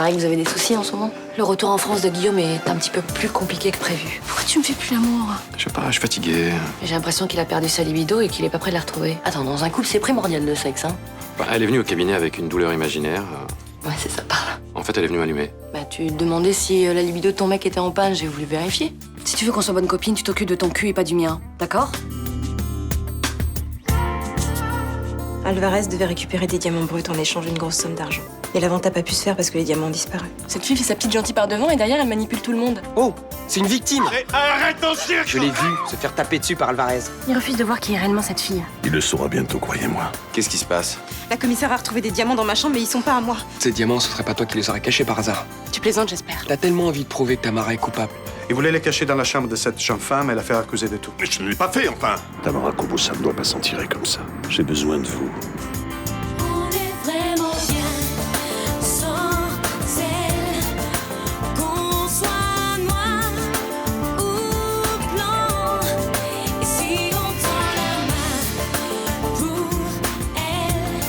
paraît que vous avez des soucis en ce moment. Le retour en France de Guillaume est un petit peu plus compliqué que prévu. Pourquoi tu me fais plus l'amour? Je sais pas, je suis fatigué. J'ai l'impression qu'il a perdu sa libido et qu'il est pas prêt de la retrouver. Attends, dans un couple, c'est primordial le sexe, hein. Bah, elle est venue au cabinet avec une douleur imaginaire. Ouais, c'est ça, par là. En fait, elle est venue m'allumer. Bah, tu te demandais si la libido de ton mec était en panne, j'ai voulu vérifier. Si tu veux qu'on soit bonne copine, tu t'occupes de ton cul et pas du mien, d'accord? Alvarez devait récupérer des diamants bruts en échange d'une grosse somme d'argent. Et la vente n'a pas pu se faire parce que les diamants ont disparu. Cette fille fait sa petite gentille par devant et derrière elle manipule tout le monde. Oh, c'est une victime. Arrête ton cirque! Je l'ai vue se faire taper dessus par Alvarez. Il refuse de voir qui est réellement cette fille. Il le saura bientôt, croyez-moi. Qu'est-ce qui se passe? La commissaire a retrouvé des diamants dans ma chambre, mais ils sont pas à moi. Ces diamants, ce serait pas toi qui les aurais cachés par hasard. Tu plaisantes, j'espère. T'as tellement envie de prouver que Tamara est coupable. Il voulait les cacher dans la chambre de cette jeune femme et la faire accuser de tout. Mais je ne l'ai pas fait, enfin! Tamara Kobosa ne doit pas s'en tirer comme ça. J'ai besoin de vous. On est vraiment bien sans elle. Qu'on soit noir ou blanc. Et si on tend la main pour elle,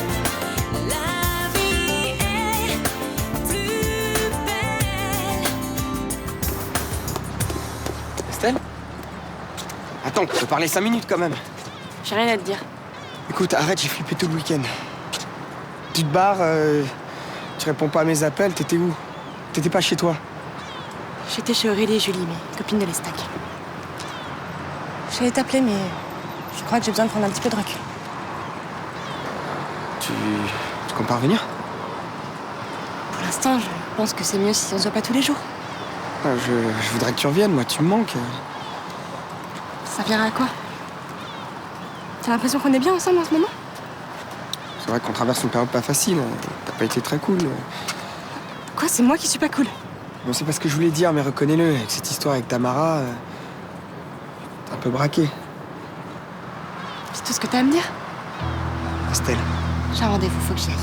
la vie est plus belle. Estelle? Attends, on peut parler 5 minutes quand même. J'ai rien à te dire. Écoute, arrête, j'ai flippé tout le week-end. Tu te barres, tu réponds pas à mes appels, t'étais où? T'étais pas chez toi? J'étais chez Aurélie et Julie, mes copines de l'Estac. J'allais t'appeler, mais je crois que j'ai besoin de prendre un petit peu de recul. Tu comptes pas revenir? Pour l'instant, je pense que c'est mieux si on se voit pas tous les jours. Je voudrais que tu reviennes, moi, tu me manques. Ça viendra à quoi? T'as l'impression qu'on est bien ensemble en ce moment? C'est vrai qu'on traverse une période pas facile. T'as pas été très cool. Quoi, c'est moi qui suis pas cool? Bon, c'est pas ce que je voulais dire, mais reconnais-le, avec cette histoire avec Tamara, t'es un peu braqué. C'est tout ce que t'as à me dire? Estelle. J'ai un rendez-vous, faut que j'y aille.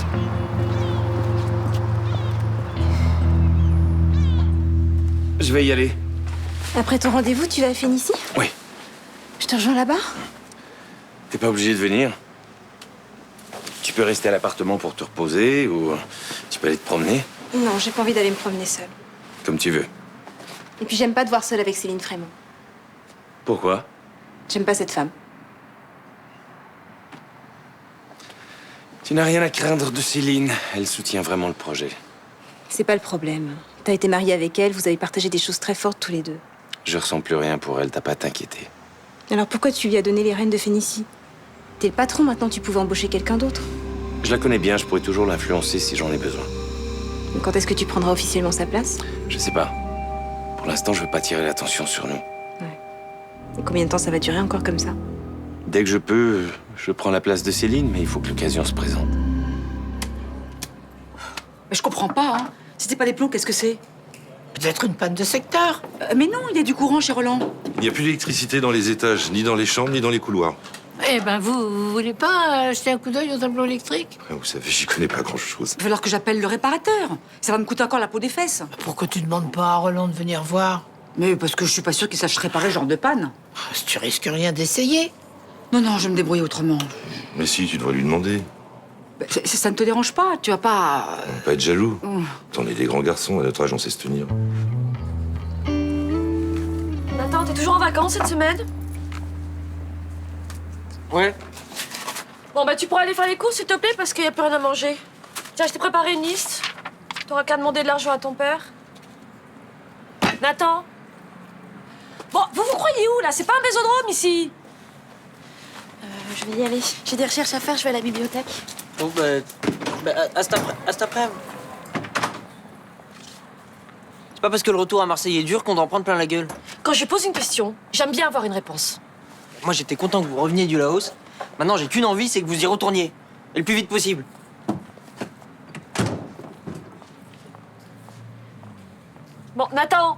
Je vais y aller. Après ton rendez-vous, tu vas à Fénicie? Oui. Je te rejoins là-bas? T'es pas obligé de venir. Tu peux rester à l'appartement pour te reposer ou tu peux aller te promener, Non, j'ai pas envie d'aller me promener seule. comme tu veux. Et puis j'aime pas te voir seule avec Céline Frémont. Pourquoi? J'aime pas cette femme. Tu n'as rien à craindre de Céline. Elle soutient vraiment le projet. C'est pas le problème. T'as été mariée avec elle, vous avez partagé des choses très fortes tous les deux. Je ressens plus rien pour elle, t'as pas à t'inquiéter. Alors pourquoi tu lui as donné les rênes de Fénicie? T'es le patron, maintenant tu pouvais embaucher quelqu'un d'autre. Je la connais bien, je pourrais toujours l'influencer si j'en ai besoin. Mais quand est-ce que tu prendras officiellement sa place? Je sais pas. Pour l'instant, je veux pas tirer l'attention sur nous. Et combien de temps ça va durer encore comme ça? Dès que je peux, je prends la place de Céline, mais il faut que l'occasion se présente. Mais je comprends pas, hein. Si c'est pas des plombs, qu'est-ce que c'est? Peut-être une panne de secteur. Mais non, il y a du courant chez Roland. Il n'y a plus d'électricité dans les étages, ni dans les chambres, ni dans les couloirs. Eh ben, vous voulez pas jeter un coup d'œil aux tableaux électriques? Vous savez, j'y connais pas grand-chose. Il va falloir que j'appelle le réparateur. Ça va me coûter encore la peau des fesses. Pourquoi tu demandes pas à Roland de venir voir? Mais parce que je suis pas sûre qu'il sache réparer ce genre de panne. Si tu risques rien d'essayer. Non, non, je vais me débrouiller autrement. Mais si, tu devrais lui demander. Bah, ça ne te dérange pas, tu vas pas... On va pas être jaloux. Mmh. On est des grands garçons, à notre âge, on sait se tenir. Nathan, t'es toujours en vacances cette semaine? Ouais. Bon, bah tu pourras aller faire les courses, s'il te plaît, parce qu'il y a plus rien à manger. Tiens, je t'ai préparé une liste. T'auras qu'à demander de l'argent à ton père. Nathan? Bon, vous croyez où, là? C'est pas un bésodrome, ici. Je vais y aller. J'ai des recherches à faire, je vais à la bibliothèque. Bon, à cet après-midi. C'est pas parce que le retour à Marseille est dur qu'on doit en prendre plein la gueule. Quand je pose une question, j'aime bien avoir une réponse. Moi, j'étais content que vous reveniez du Laos. Maintenant, j'ai qu'une envie, c'est que vous y retourniez. Et le plus vite possible. Bon, Nathan!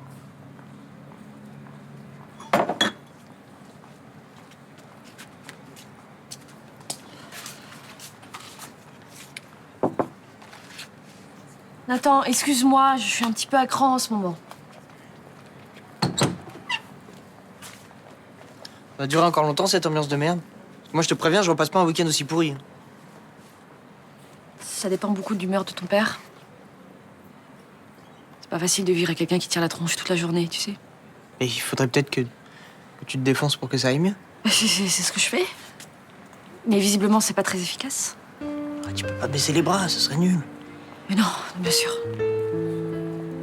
Nathan, excuse-moi, je suis un petit peu à cran en ce moment. Ça va durer encore longtemps, cette ambiance de merde. Moi, je te préviens, je repasse pas un week-end aussi pourri. Ça dépend beaucoup de l'humeur de ton père. C'est pas facile de vivre avec quelqu'un qui tire la tronche toute la journée, tu sais. Et il faudrait peut-être que tu te défonces pour que ça aille mieux. C'est ce que je fais. Mais visiblement, c'est pas très efficace. Ah, tu peux pas baisser les bras, ce serait nul. Mais non, bien sûr.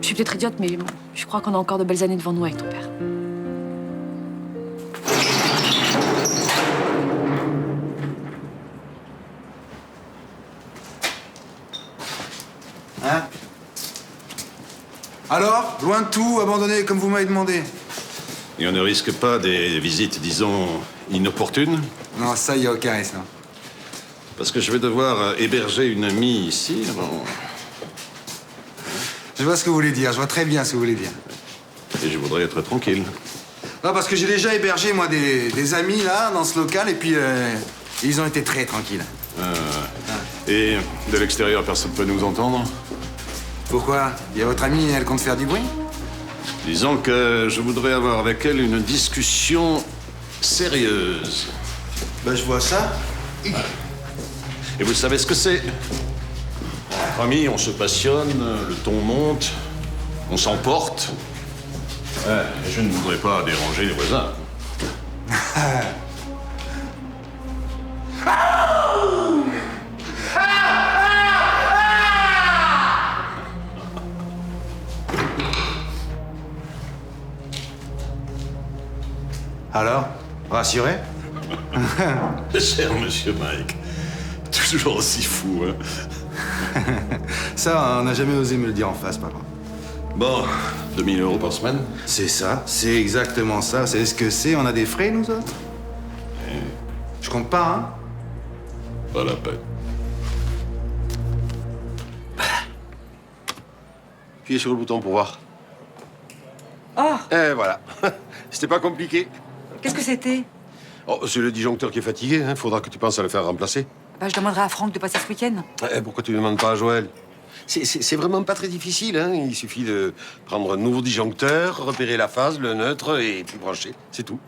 Je suis peut-être idiote, mais bon, je crois qu'on a encore de belles années devant nous avec ton père. Hein? Alors, loin de tout, abandonné comme vous m'avez demandé. Et on ne risque pas des visites, disons, inopportunes? Non, ça, y a aucun risque, non. Parce que je vais devoir héberger une amie ici, alors... Je vois ce que vous voulez dire, je vois très bien ce que vous voulez dire. Et je voudrais être tranquille. Non, parce que j'ai déjà hébergé, moi, des amis, là, dans ce local, et puis, ils ont été très tranquilles. Et de l'extérieur, personne ne peut nous entendre? Pourquoi? Il y a votre amie, elle compte faire du bruit? Disons que je voudrais avoir avec elle une discussion sérieuse. Ben, je vois ça. Et vous savez ce que c'est? Entre amis, on se passionne, le ton monte, on s'emporte. Ouais, et je ne voudrais pas déranger les voisins. Alors, rassuré? Cher monsieur Mike, toujours aussi fou, hein? Ça, on n'a jamais osé me le dire en face, papa. Bon, 2000 € par semaine? C'est ça, c'est exactement ça. C'est ce que c'est, on a des frais, nous autres? Je compte pas, hein? Pas la peine. Appuyez sur le bouton pour voir. Oh, Et voilà. C'était pas compliqué. qu'est-ce que c'était? Oh, c'est le disjoncteur qui est fatigué, hein. Faudra que tu penses à le faire remplacer. Bah, je demanderai à Franck de passer ce week-end. Pourquoi tu ne demandes pas à Joël? C'est vraiment pas très difficile, hein. Il suffit de prendre un nouveau disjoncteur, repérer la phase, le neutre et puis brancher. C'est tout.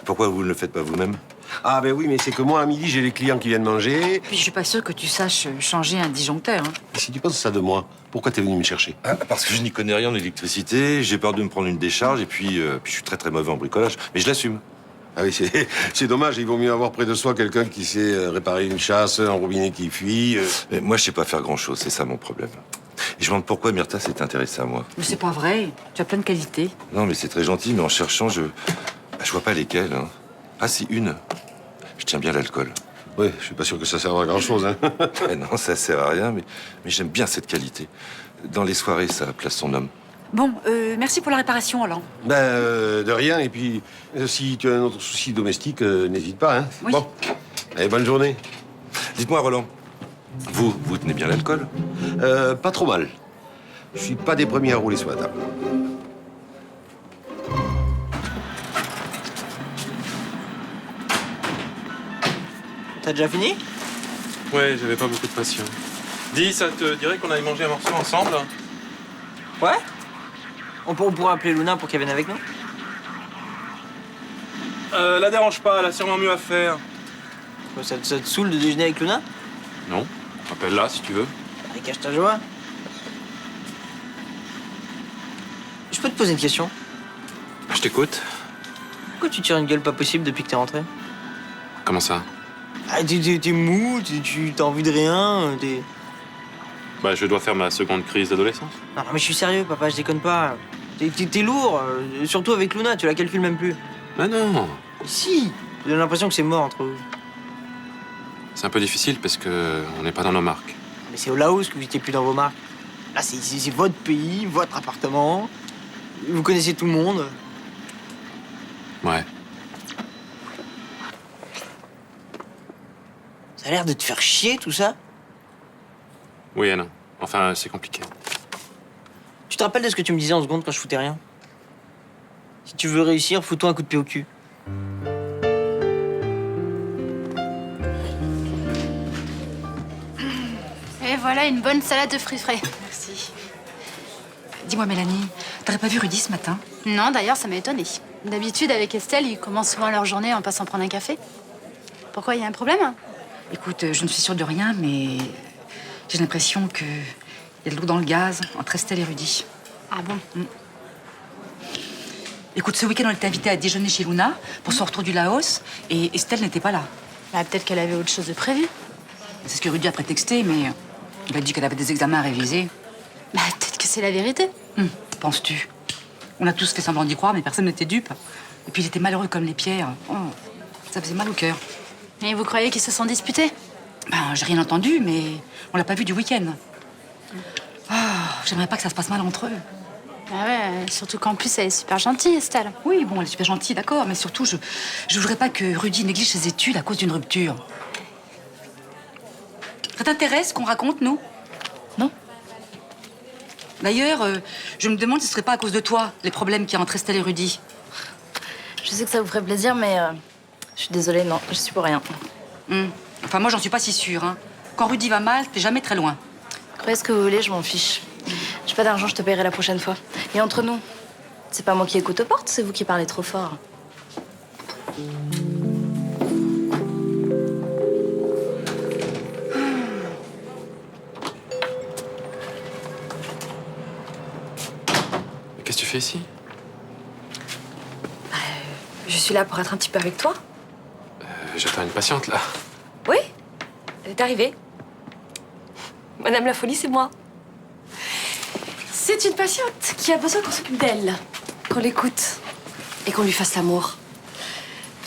Pourquoi vous ne le faites pas vous-même? Ah ben oui, mais c'est que moi, à midi, j'ai les clients qui viennent manger. Puis je suis pas sûre que tu saches changer un disjoncteur. Hein. Et si tu penses ça de moi, pourquoi t'es venu me chercher? Parce que je n'y connais rien en électricité, j'ai peur de me prendre une décharge et puis je suis très mauvais en bricolage. Mais je l'assume. Ah oui, c'est dommage. Il vaut mieux avoir près de soi quelqu'un qui sait réparer une chasse, un robinet qui fuit. Mais moi, je sais pas faire grand-chose, c'est ça mon problème. Et je me demande pourquoi Myrtha s'est intéressée à moi. Mais c'est pas vrai. Tu as plein de qualités. Non, mais c'est très gentil, mais en cherchant, je vois pas lesquelles. Hein. Ah, si, une. Je tiens bien l'alcool. Oui, je suis pas sûr que ça serve à grand-chose, hein. Non, ça sert à rien, mais j'aime bien cette qualité. Dans les soirées, ça place son homme. Bon, merci pour la réparation, Alain. De rien. Et puis, si tu as un autre souci domestique, n'hésite pas, hein. Oui. Bon. Allez, bonne journée. Dites-moi, Roland, vous tenez bien l'alcool? Pas trop mal. Je suis pas des premiers à rouler sur la table. T'as déjà fini? Ouais, j'avais pas beaucoup de passion. Dis, ça te dirait qu'on aille manger un morceau ensemble? Ouais? On pourrait appeler Luna pour qu'elle vienne avec nous? La dérange pas, elle a sûrement mieux à faire. Ça te saoule de déjeuner avec Luna? Non, appelle-la si tu veux. Allez, cache ta joie. Je peux te poser une question? Je t'écoute. Pourquoi tu tires une gueule pas possible depuis que t'es rentré? Comment ça? Ah, t'es mou, tu t'as envie de rien, t'es... Bah, je dois faire ma seconde crise d'adolescence. Non, mais je suis sérieux, papa, je déconne pas. T'es lourd, surtout avec Luna, tu la calcules même plus. Ah non. Si, j'ai l'impression que c'est mort entre vous. C'est un peu difficile parce que on n'est pas dans nos marques. Mais c'est au Laos que vous n'étiez plus dans vos marques. Là, c'est votre pays, votre appartement. Vous connaissez tout le monde. Ouais. Ça a l'air de te faire chier, tout ça. Oui et non. Enfin, c'est compliqué. Tu te rappelles de ce que tu me disais en seconde quand je foutais rien? Si tu veux réussir, fous-toi un coup de pied au cul. Et voilà une bonne salade de fruits frais. Merci. Dis-moi, Mélanie, t'aurais pas vu Rudy ce matin? Non, d'ailleurs, ça m'a étonnée. D'habitude, avec Estelle, ils commencent souvent leur journée en passant prendre un café. Pourquoi, il y a un problème? Écoute, je ne suis sûre de rien, mais j'ai l'impression qu'il y a de l'eau dans le gaz entre Estelle et Rudy. Ah bon? Écoute, ce week-end, on était invité à déjeuner chez Luna pour son retour du Laos et Estelle n'était pas là. Bah, peut-être qu'elle avait autre chose de prévu. C'est ce que Rudy a prétexté, mais il a dit qu'elle avait des examens à réviser. Bah, peut-être que c'est la vérité. Penses-tu? On a tous fait semblant d'y croire, mais personne n'était dupe. Et puis il était malheureux comme les pierres. Oh, ça faisait mal au cœur. Et vous croyez qu'ils se sont disputés? Ben, j'ai rien entendu, mais on l'a pas vu du week-end. J'aimerais pas que ça se passe mal entre eux. Ah ouais, surtout qu'en plus, elle est super gentille, Estelle. Oui, bon, elle est super gentille, d'accord, mais surtout, je voudrais pas que Rudy néglige ses études à cause d'une rupture. Ça t'intéresse qu'on raconte, nous? Non. D'ailleurs, je me demande si ce serait pas à cause de toi, les problèmes qu'il y a entre Estelle et Rudy. Je sais que ça vous ferait plaisir, mais je suis désolée, non, je suis pour rien. Enfin, moi, j'en suis pas si sûre, hein. Quand Rudy va mal, t'es jamais très loin. Croyez ce que vous voulez, je m'en fiche. J'ai pas d'argent, je te paierai la prochaine fois. Et entre nous, c'est pas moi qui écoute aux portes, c'est vous qui parlez trop fort. Qu'est-ce que tu fais ici? Je suis là pour être un petit peu avec toi. J'attends une patiente, là. Oui, elle est arrivée. Madame la Folie, c'est moi. C'est une patiente qui a besoin qu'on s'occupe d'elle, qu'on l'écoute et qu'on lui fasse l'amour.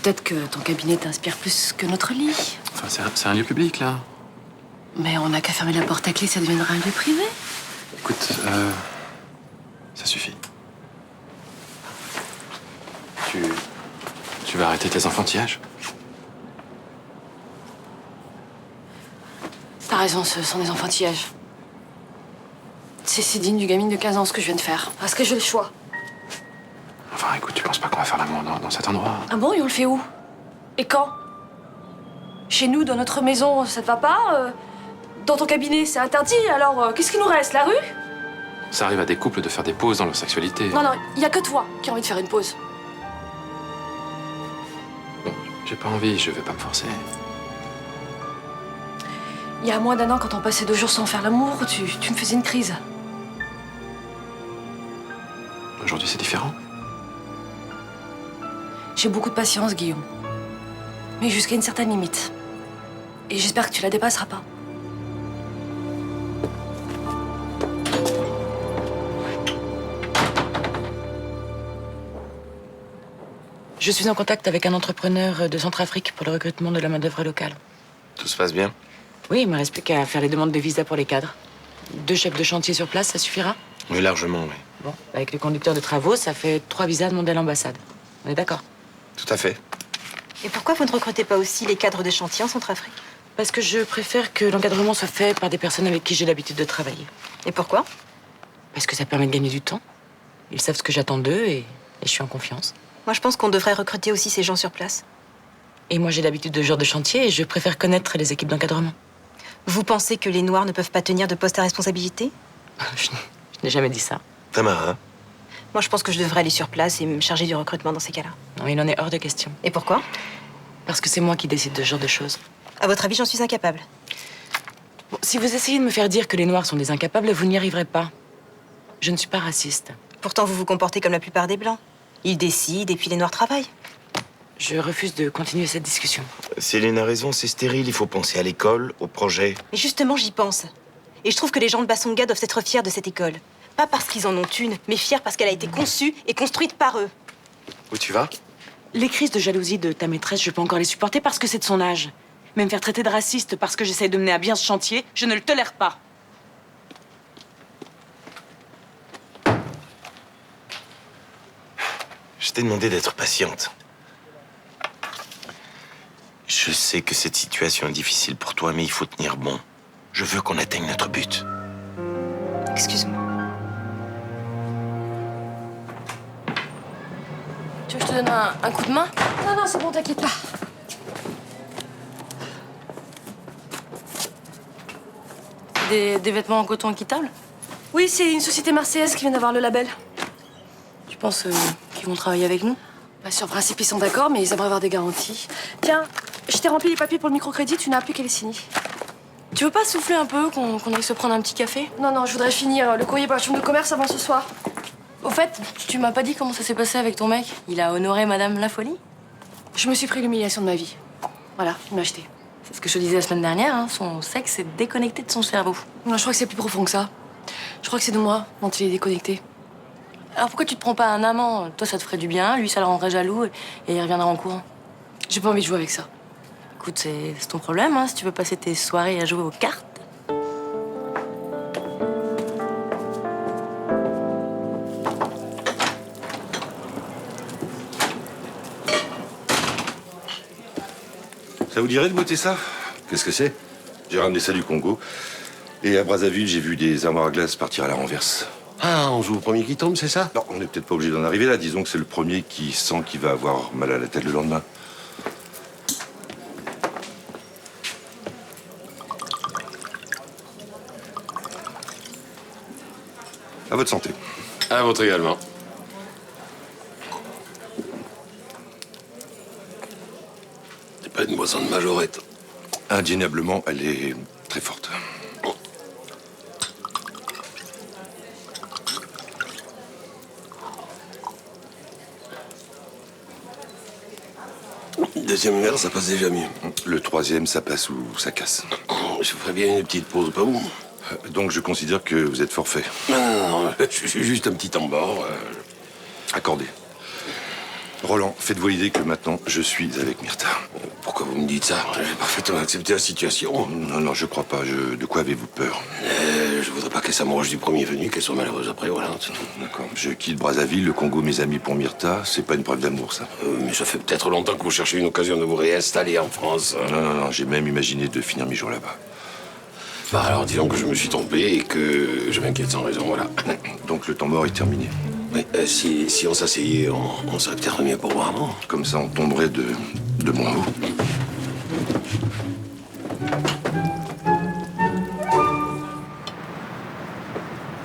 Peut-être que ton cabinet t'inspire plus que notre lit. Enfin, c'est un lieu public, là. Mais on n'a qu'à fermer la porte à clé, ça deviendra un lieu privé. Écoute, ça suffit. Tu vas arrêter tes enfantillages? T'as raison, ce sont des enfantillages. C'est digne du gamine de 15 ans ce que je viens de faire. Parce que j'ai le choix. Enfin, écoute, tu penses pas qu'on va faire l'amour dans cet endroit? Ah bon, et on le fait où? Et quand? Chez nous, dans notre maison, ça te va pas? Dans ton cabinet, c'est interdit, alors qu'est-ce qu'il nous reste? La rue? Ça arrive à des couples de faire des pauses dans leur sexualité. Non, non, il y a que toi qui as envie de faire une pause. Bon, j'ai pas envie, je vais pas me forcer. Il y a moins d'un an, quand on passait 2 jours sans faire l'amour, tu me faisais une crise. Aujourd'hui, c'est différent. J'ai beaucoup de patience, Guillaume. Mais jusqu'à une certaine limite. Et j'espère que tu la dépasseras pas. Je suis en contact avec un entrepreneur de Centrafrique pour le recrutement de la main-d'œuvre locale. Tout se passe bien? Oui, il me reste plus qu'à faire les demandes de visa pour les cadres. 2 chefs de chantier sur place, ça suffira? Oui, largement, oui. Bon, avec le conducteur de travaux, ça fait 3 visas demandés à l'ambassade. On est d'accord? Tout à fait. Et pourquoi vous ne recrutez pas aussi les cadres de chantier en Centrafrique? Parce que je préfère que l'encadrement soit fait par des personnes avec qui j'ai l'habitude de travailler. Et pourquoi? Parce que ça permet de gagner du temps. Ils savent ce que j'attends d'eux et je suis en confiance. Moi, je pense qu'on devrait recruter aussi ces gens sur place. Et moi, j'ai l'habitude de ce genre de chantier et je préfère connaître les équipes d'encadrement. Vous pensez que les Noirs ne peuvent pas tenir de poste à responsabilité? Je n'ai jamais dit ça. Tamara? Moi, je pense que je devrais aller sur place et me charger du recrutement dans ces cas-là. Non, il en est hors de question. Et pourquoi? Parce que c'est moi qui décide de ce genre de choses. À votre avis, j'en suis incapable. Bon, si vous essayez de me faire dire que les Noirs sont des incapables, vous n'y arriverez pas. Je ne suis pas raciste. Pourtant, vous vous comportez comme la plupart des Blancs. Ils décident et puis les Noirs travaillent. Je refuse de continuer cette discussion. Céline a raison, c'est stérile. Il faut penser à l'école, au projet. Mais justement, j'y pense. Et je trouve que les gens de Bassonga doivent être fiers de cette école. Pas parce qu'ils en ont une, mais fiers parce qu'elle a été conçue et construite par eux. Où tu vas? Les crises de jalousie de ta maîtresse, je peux encore les supporter parce que c'est de son âge. Mais me faire traiter de raciste parce que j'essaye de mener à bien ce chantier, je ne le tolère pas. Je t'ai demandé d'être patiente. Je sais que cette situation est difficile pour toi, mais il faut tenir bon. Je veux qu'on atteigne notre but. Excuse-moi. Tu veux que je te donne un coup de main? Non, non, c'est bon, t'inquiète pas. Des vêtements en coton équitable? Oui, c'est une société marseillaise qui vient d'avoir le label. Tu penses qu'ils vont travailler avec nous? Bah, sur le principe, ils sont d'accord, mais ils aimeraient avoir des garanties. Tiens, je t'ai rempli les papiers pour le microcrédit, tu n'as plus qu'à les signer. Tu veux pas souffler un peu, qu'on aille se prendre un petit café? Non, non, je voudrais finir le courrier pour la chambre de commerce avant ce soir. Au fait, tu m'as pas dit comment ça s'est passé avec ton mec? Il a honoré Madame La Folie? Je me suis pris l'humiliation de ma vie. Voilà, il m'a acheté. C'est ce que je te disais la semaine dernière, hein. Son sexe est déconnecté de son cerveau. Non, je crois que c'est plus profond que ça. Je crois que c'est de moi dont il est déconnecté. Alors pourquoi tu te prends pas un amant? Toi, ça te ferait du bien, lui, ça le rendrait jaloux et il reviendra en courant. J'ai pas envie de jouer avec ça. Écoute, c'est ton problème, hein, si tu veux passer tes soirées à jouer aux cartes. Ça vous dirait de goûter ça? Qu'est-ce que c'est? J'ai ramené ça du Congo. Et à Brazzaville, j'ai vu des armoires à glace partir à la renverse. Ah, on joue au premier qui tombe, c'est ça? Non, on n'est peut-être pas obligé d'en arriver là. Disons que c'est le premier qui sent qu'il va avoir mal à la tête le lendemain. À votre santé. À votre également. C'est pas une boisson de majorette. Indéniablement, elle est très forte. Deuxième verre, ça passe déjà mieux. Le troisième, ça passe ou ça casse. Je ferais bien une petite pause, pas vous? Donc je considère que vous êtes forfait. Non, je suis juste un petit tambor. Accordé. Roland, faites-vous l'idée que maintenant, je suis avec Myrtha. Pourquoi vous me dites ça? J'ai parfaitement accepté la situation. Non, je crois pas. De quoi avez-vous peur? Je voudrais pas qu'elle s'amoureuge du premier venu, qu'elle soit malheureuse après, voilà. D'accord. Je quitte Brazzaville, le Congo, mes amis pour Myrtha. C'est pas une preuve d'amour, ça. Mais ça fait peut-être longtemps que vous cherchez une occasion de vous réinstaller en France. Non, j'ai même imaginé de finir mes jours là-bas. Bah alors disons que je me suis trompé et que je m'inquiète sans raison, voilà. Donc le temps mort est terminé. Oui, si on s'asseyait, on serait peut-être mieux pour voir, non? Comme ça, on tomberait de mon haut.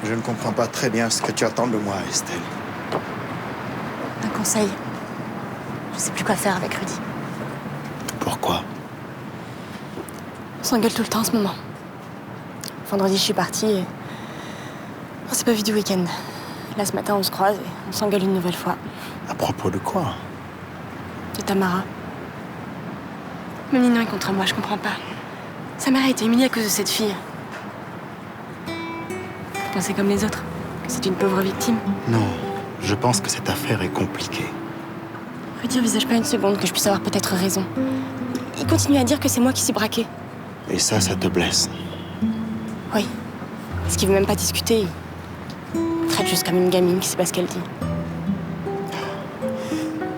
Je ne comprends pas très bien ce que tu attends de moi, Estelle. Un conseil. Je sais plus quoi faire avec Rudy. Pourquoi? On s'engueule tout le temps en ce moment. Vendredi, je suis partie et on s'est pas vu du week-end. Là, ce matin, on se croise et on s'engueule une nouvelle fois. À propos de quoi? De Tamara. Même Nino est contre moi, je comprends pas. Sa mère a été humiliée à cause de cette fille. Vous pensez comme les autres, que c'est une pauvre victime. Non, je pense que cette affaire est compliquée. Rudy envisage pas une seconde que je puisse avoir peut-être raison. Il continue à dire que c'est moi qui suis braquée. Et ça te blesse. Oui. Parce qu'il veut même pas discuter. Il traite juste comme une gamine qui sait pas ce qu'elle dit.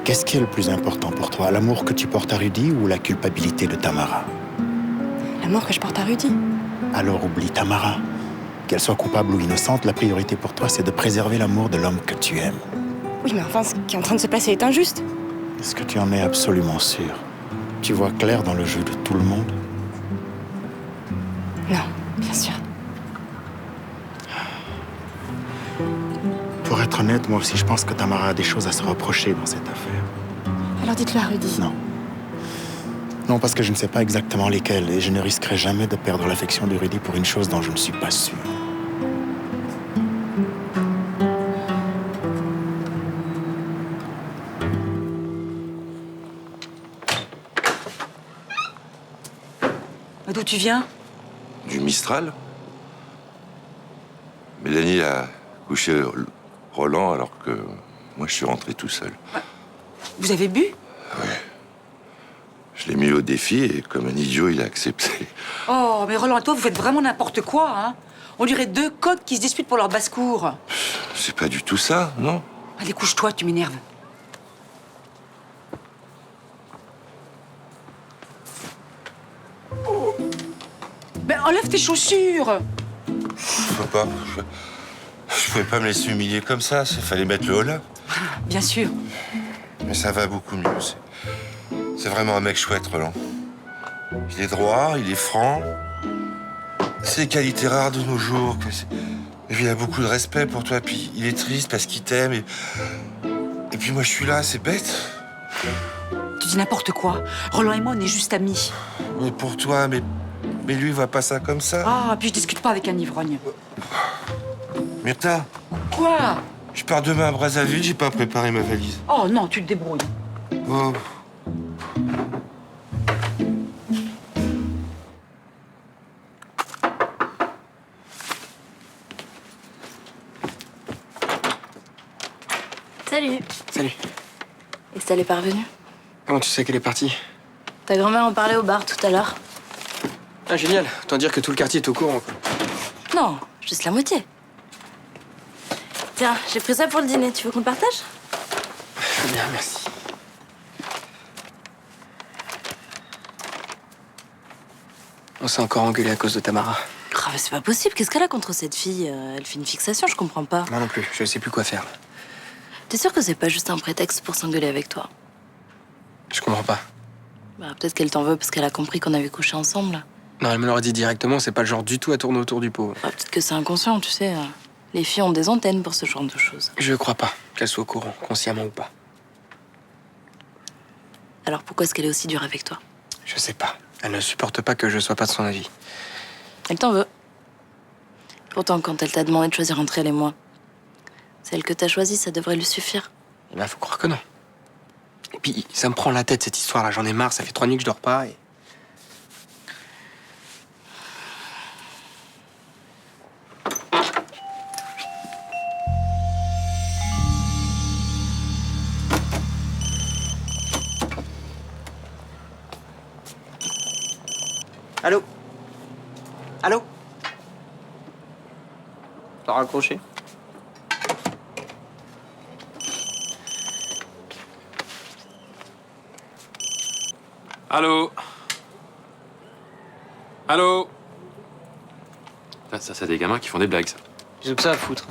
Qu'est-ce qui est le plus important pour toi? L'amour que tu portes à Rudy ou la culpabilité de Tamara? L'amour que je porte à Rudy. Alors oublie Tamara. Qu'elle soit coupable ou innocente, la priorité pour toi, c'est de préserver l'amour de l'homme que tu aimes. Oui, mais enfin, ce qui est en train de se passer est injuste. Est-ce que tu en es absolument sûr? Tu vois clair dans le jeu de tout le monde? Non, bien sûr. Pour être honnête, moi aussi, je pense que Tamara a des choses à se reprocher dans cette affaire. Alors dites-le à Rudy. Non. Non, parce que je ne sais pas exactement lesquelles, et je ne risquerai jamais de perdre l'affection de Rudy pour une chose dont je ne suis pas sûr. D'où tu viens? Du Mistral. Mélanie a couché Roland alors que moi je suis rentré tout seul. Vous avez bu? Oui. Je l'ai mis au défi et comme un idiot, il a accepté. Oh, mais Roland et toi, vous faites vraiment n'importe quoi, hein? On dirait deux coqs qui se disputent pour leur basse-cour. C'est pas du tout ça, non? Allez, couche-toi, tu m'énerves. Ben, enlève tes chaussures! Je peux pas. Je pouvais pas me laisser humilier comme ça. Il fallait mettre le holà. Bien sûr. Mais ça va beaucoup mieux. C'est vraiment un mec chouette, Roland. Il est droit, il est franc. C'est des qualités rares de nos jours. Il a beaucoup de respect pour toi. Puis il est triste parce qu'il t'aime. Et puis moi, je suis là, c'est bête. Tu dis n'importe quoi. Roland et moi, on est juste amis. Mais pour toi, mais lui, il voit pas ça comme ça. Ah, puis je discute pas avec un ivrogne. Myrtha. Quoi? Je pars demain à Brazzaville, j'ai pas préparé ma valise. Oh non, tu te débrouilles. Oh. Salut. Salut. Estelle est parvenue. Comment tu sais qu'elle est partie? Ta grand-mère en parlait au bar tout à l'heure. Ah, génial. Autant dire que tout le quartier est au courant, quoi. Non, juste la moitié. Tiens, j'ai pris ça pour le dîner. Tu veux qu'on le partage? Bien, merci. On s'est encore engueulé à cause de Tamara. Ah, mais c'est pas possible. Qu'est-ce qu'elle a contre cette fille? Elle fait une fixation, je comprends pas. Moi non plus, je sais plus quoi faire. T'es sûr que c'est pas juste un prétexte pour s'engueuler avec toi? Je comprends pas. Bah, peut-être qu'elle t'en veut parce qu'elle a compris qu'on avait couché ensemble. Non, elle me l'aurait dit directement, c'est pas le genre du tout à tourner autour du pot. Bah, peut-être que c'est inconscient, tu sais. Les filles ont des antennes pour ce genre de choses. Je crois pas qu'elle soit au courant, consciemment ou pas. Alors pourquoi est-ce qu'elle est aussi dure avec toi? Je sais pas. Elle ne supporte pas que je sois pas de son avis. Elle t'en veut. Pourtant, quand elle t'a demandé de choisir entre elle et moi, celle que t'as choisie, ça devrait lui suffire. Eh ben, faut croire que non. Et puis, ça me prend la tête, cette histoire-là. J'en ai marre, ça fait 3 nuits que je dors pas et... Allô? Allô? T'as raccroché? Allô? Allô? Ça, c'est des gamins qui font des blagues, ça. Ils ont que ça à foutre.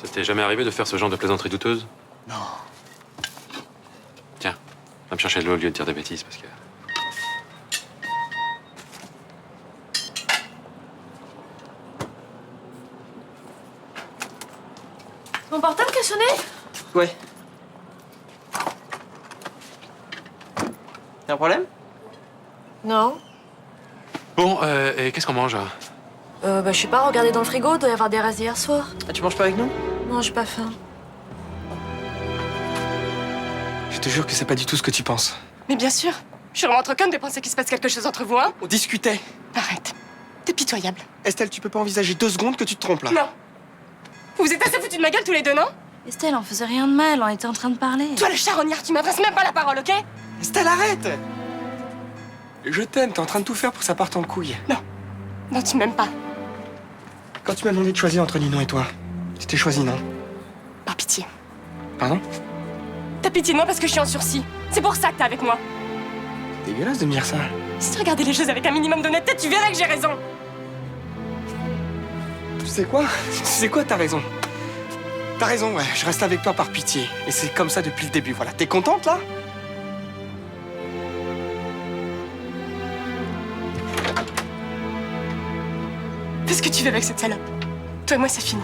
Ça t'est jamais arrivé de faire ce genre de plaisanterie douteuse? Non. Tiens, va me chercher de l'eau au lieu de dire des bêtises, parce que... Mon portable qui a sonné? Ouais. Y'a un problème? Non. Bon, et qu'est-ce qu'on mange? Bah, je sais pas, regardez dans le frigo, doit y avoir des restes d'hier soir. Ah, tu manges pas avec nous? Non, j'ai pas faim. Je te jure que c'est pas du tout ce que tu penses. Mais bien sûr. Je suis vraiment trop conne de penser qu'il se passe quelque chose entre vous, hein? On discutait. Arrête. T'es pitoyable. Estelle, tu peux pas envisager 2 secondes que tu te trompes là. Non. Vous êtes assez foutus de ma gueule tous les deux, non? Estelle, on faisait rien de mal, on était en train de parler. Toi, le charognard, tu m'adresses même pas la parole, ok? Estelle, arrête! Je t'aime, t'es en train de tout faire pour que ça parte en couille. Non. Non, tu m'aimes pas. Quand tu m'as demandé de choisir entre Ninon et toi, tu t'es choisi, non? Par pitié. Pardon? T'as pitié de moi parce que je suis en sursis. C'est pour ça que t'es avec moi. C'est dégueulasse de me dire ça. Si tu regardais les choses avec un minimum d'honnêteté, tu verrais que j'ai raison. Tu sais quoi? Tu sais quoi, t'as raison. T'as raison, ouais, je reste avec toi par pitié. Et c'est comme ça depuis le début, voilà. T'es contente, là? Fais ce que tu veux avec cette salope. Toi et moi, c'est fini.